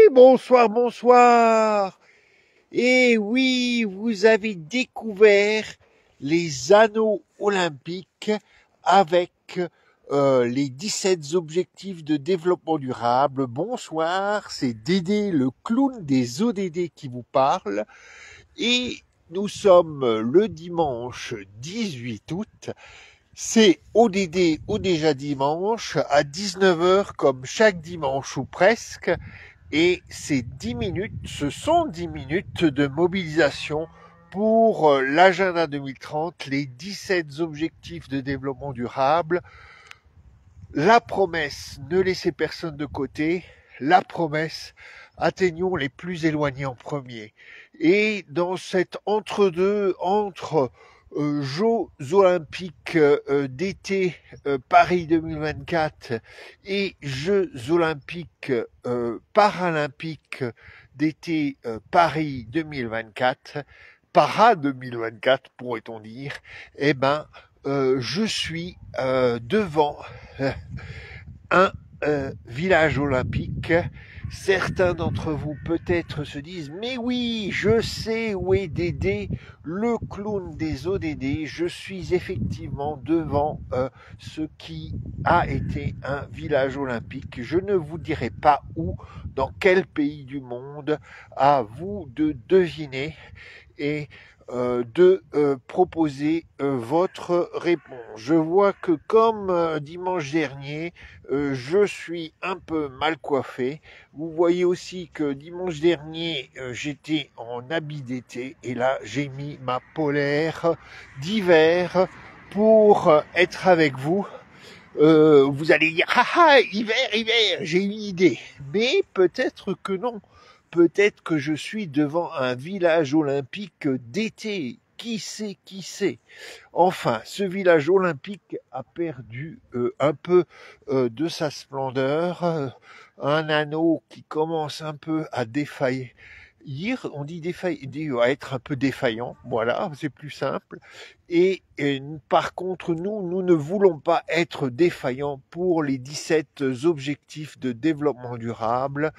bonsoir, bonsoir. Et oui, vous avez découvert les anneaux olympiques avec les 17 objectifs de développement durable. Bonsoir, c'est Dédé, le clown des ODD qui vous parle. Et nous sommes le dimanche 18 août. C'est ODD ou déjà dimanche à 19h comme chaque dimanche ou presque. Et ces 10 minutes, ce sont 10 minutes de mobilisation pour l'agenda 2030, les 17 objectifs de développement durable. La promesse, ne laissez personne de côté. La promesse, atteignons les plus éloignés en premier. Et dans cet entre-deux, entre Jeux olympiques d'été Paris 2024 et Jeux olympiques paralympiques d'été Paris 2024, Para 2024 pourrait-on dire, eh ben je suis devant un village olympique. Certains d'entre vous peut-être se disent « Mais oui, je sais où est Dédé, le clown des ODD. Je suis effectivement devant ce qui a été un village olympique. Je ne vous dirai pas où, dans quel pays du monde, à vous de deviner et de proposer votre réponse. Je vois que comme dimanche dernier, je suis un peu mal coiffé. Vous voyez aussi que dimanche dernier, j'étais en habit d'été et là, j'ai mis ma polaire d'hiver pour être avec vous. Vous allez dire, ah, hiver, j'ai une idée. Mais peut-être que non. Peut-être que je suis devant un village olympique d'été. Qui sait? Enfin, ce village olympique a perdu un peu de sa splendeur. Un anneau qui commence un peu à défaillir. On dit à être un peu défaillant, voilà, c'est plus simple. Et par contre, nous ne voulons pas être défaillants pour les 17 objectifs de développement durable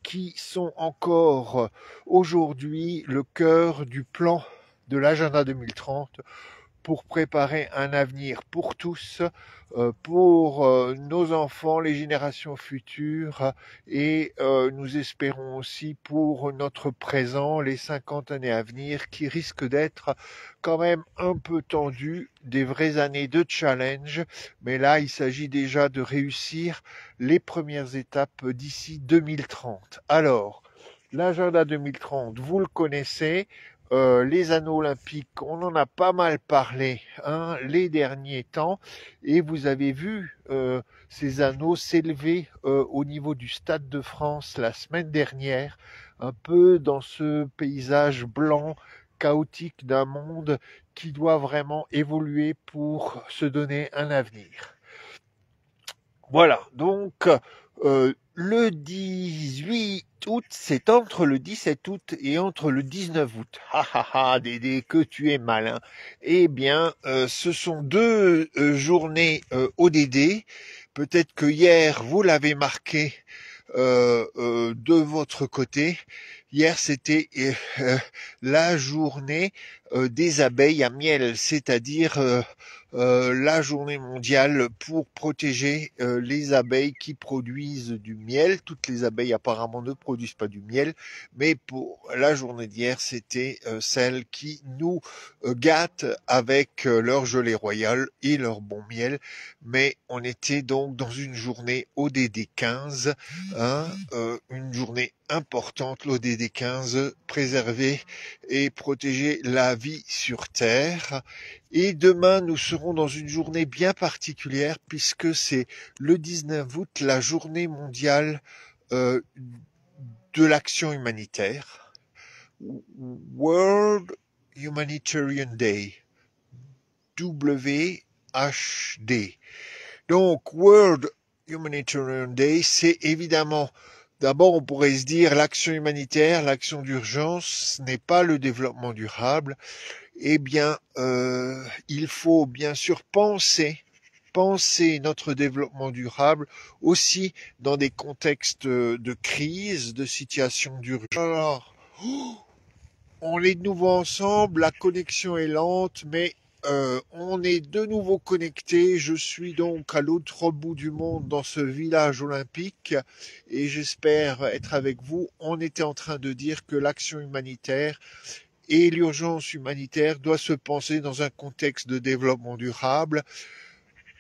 qui sont encore aujourd'hui le cœur du plan de l'agenda 2030 pour préparer un avenir pour tous, pour nos enfants, les générations futures, et nous espérons aussi pour notre présent, les 50 années à venir, qui risquent d'être quand même un peu tendues, des vraies années de challenge, mais là, il s'agit déjà de réussir les premières étapes d'ici 2030. Alors, l'agenda 2030, vous le connaissez. Les anneaux olympiques, on en a pas mal parlé les derniers temps, et vous avez vu ces anneaux s'élever au niveau du Stade de France la semaine dernière, un peu dans ce paysage blanc chaotique d'un monde qui doit vraiment évoluer pour se donner un avenir. Voilà, donc le 18 août, c'est entre le 17 août et entre le 19 août. Ha ha ha, Dédé, que tu es malin. Eh bien, ce sont deux journées ODD. Peut-être que hier, vous l'avez marqué de votre côté. Hier, c'était la journée des abeilles à miel, c'est-à-dire la journée mondiale pour protéger les abeilles qui produisent du miel. Toutes les abeilles apparemment ne produisent pas du miel, mais pour la journée d'hier, c'était celles qui nous gâtent avec leur gelée royale et leur bon miel. Mais on était donc dans une journée ODD 15, une journée importante, l'ODD 15, préserver et protéger la vie sur Terre. Et demain, nous serons dans une journée bien particulière puisque c'est le 19 août, la journée mondiale de l'action humanitaire. World Humanitarian Day. WHD. Donc, World Humanitarian Day, c'est évidemment, d'abord on pourrait se dire l'action humanitaire, l'action d'urgence, ce n'est pas le développement durable. Eh bien, il faut bien sûr penser penser notre développement durable aussi dans des contextes de crise, de situation d'urgence. Alors, on est de nouveau ensemble, la connexion est lente, mais on est de nouveau connecté. Je suis donc à l'autre bout du monde dans ce village olympique et j'espère être avec vous. On était en train de dire que l'action humanitaire et l'urgence humanitaire doit se penser dans un contexte de développement durable.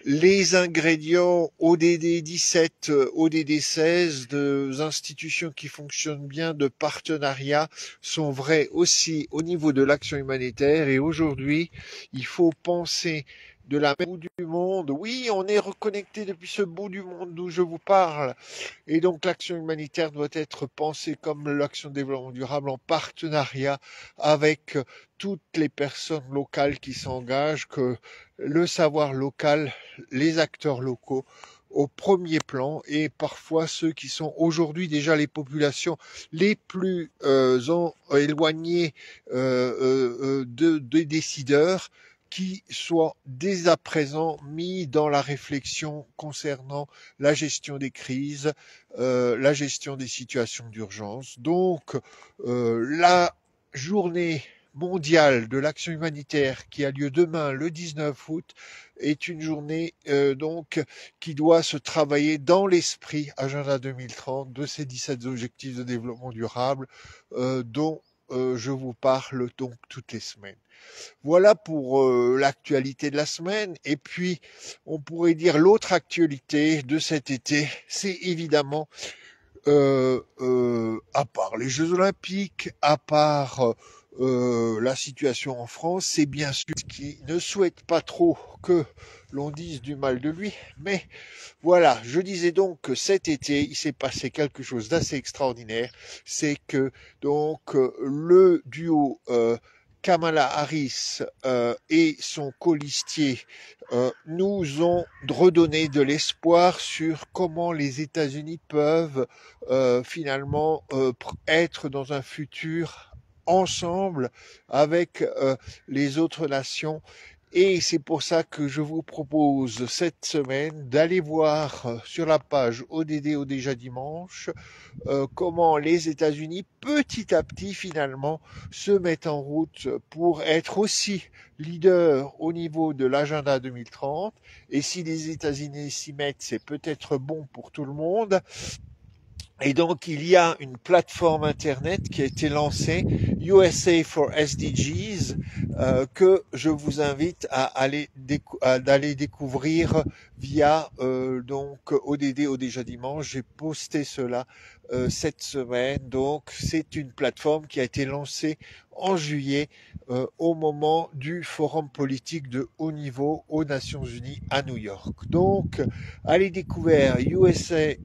Les ingrédients ODD 17, ODD 16, de institutions qui fonctionnent bien, de partenariats, sont vrais aussi au niveau de l'action humanitaire. Et aujourd'hui, il faut penser de la même bout du monde. Oui, on est reconnecté depuis ce bout du monde d'où je vous parle. Et donc l'action humanitaire doit être pensée comme l'action de développement durable en partenariat avec toutes les personnes locales qui s'engagent, que le savoir local, les acteurs locaux au premier plan et parfois ceux qui sont aujourd'hui déjà les populations les plus éloignées des décideurs, qui soient dès à présent mis dans la réflexion concernant la gestion des crises, la gestion des situations d'urgence. Donc, la journée mondiale de l'action humanitaire qui a lieu demain, le 19 août, est une journée donc qui doit se travailler dans l'esprit Agenda 2030 de ces 17 objectifs de développement durable dont je vous parle donc toutes les semaines. Voilà pour l'actualité de la semaine. Et puis, on pourrait dire l'autre actualité de cet été, c'est évidemment, à part les Jeux Olympiques, à part la situation en France, c'est bien sûr qui ne souhaite pas trop que l'on dise du mal de lui, mais voilà, je disais donc que cet été, il s'est passé quelque chose d'assez extraordinaire, c'est que donc le duo Kamala Harris et son colistier nous ont redonné de l'espoir sur comment les États-Unis peuvent finalement être dans un futur ensemble avec les autres nations. Et c'est pour ça que je vous propose cette semaine d'aller voir sur la page ODD au déjà dimanche comment les États-Unis petit à petit finalement se mettent en route pour être aussi leaders au niveau de l'agenda 2030. Et si les États-Unis s'y mettent, c'est peut-être bon pour tout le monde. Et donc, il y a une plateforme Internet qui a été lancée, USA for SDGs, que je vous invite à d'aller découvrir via donc ODD au déjà dimanche. J'ai posté cela cette semaine. Donc, c'est une plateforme qui a été lancée en juillet au moment du forum politique de haut niveau aux Nations Unies à New York. Donc, allez découvrir USA.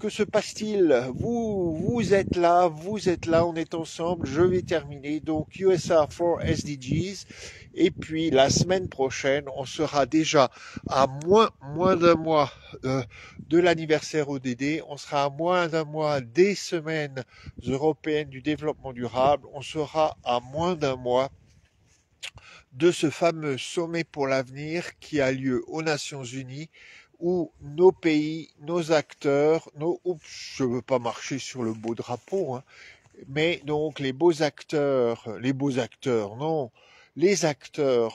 Que se passe-t-il? Vous êtes là, on est ensemble, je vais terminer. Donc USA for SDGs. Et puis la semaine prochaine, on sera déjà à moins d'un mois de l'anniversaire ODD. On sera à moins d'un mois des semaines européennes du développement durable. On sera à moins d'un mois de ce fameux sommet pour l'avenir qui a lieu aux Nations Unies, où nos pays, nos acteurs, je veux pas marcher sur le beau drapeau, hein, mais donc les acteurs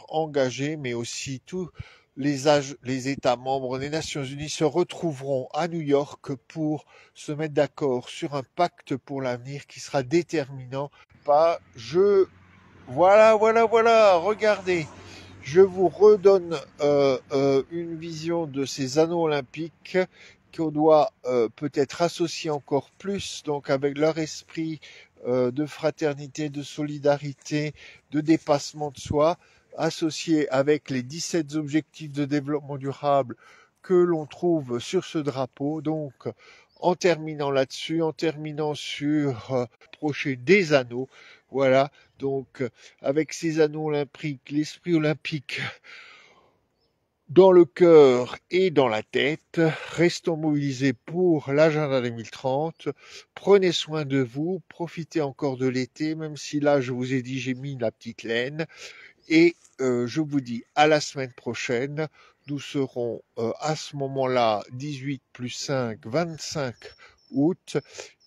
engagés, mais aussi tous les États membres des Nations Unies se retrouveront à New York pour se mettre d'accord sur un pacte pour l'avenir qui sera déterminant. Voilà, regardez. Je vous redonne une vision de ces anneaux olympiques qu'on doit peut-être associer encore plus, donc avec leur esprit de fraternité, de solidarité, de dépassement de soi, associé avec les 17 objectifs de développement durable que l'on trouve sur ce drapeau. Donc, en terminant là-dessus, en terminant sur procher des anneaux, voilà, donc avec ces anneaux olympiques, l'esprit olympique dans le cœur et dans la tête, restons mobilisés pour l'agenda 2030. Prenez soin de vous, profitez encore de l'été, même si là, je vous ai dit, j'ai mis la petite laine. Et je vous dis à la semaine prochaine. nous serons à ce moment-là 18 plus 5, 25 août,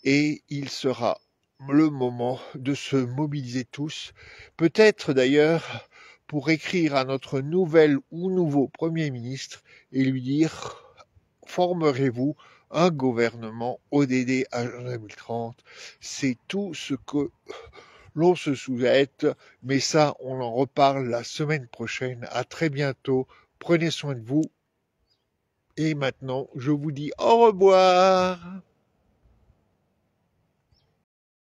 et il sera le moment de se mobiliser tous, peut-être d'ailleurs pour écrire à notre nouvel ou nouveau Premier ministre et lui dire « Formerez-vous un gouvernement ODD à 2030 ?» C'est tout ce que l'on se souhaite, mais ça, on en reparle la semaine prochaine. À très bientôt, prenez soin de vous, et maintenant, je vous dis au revoir.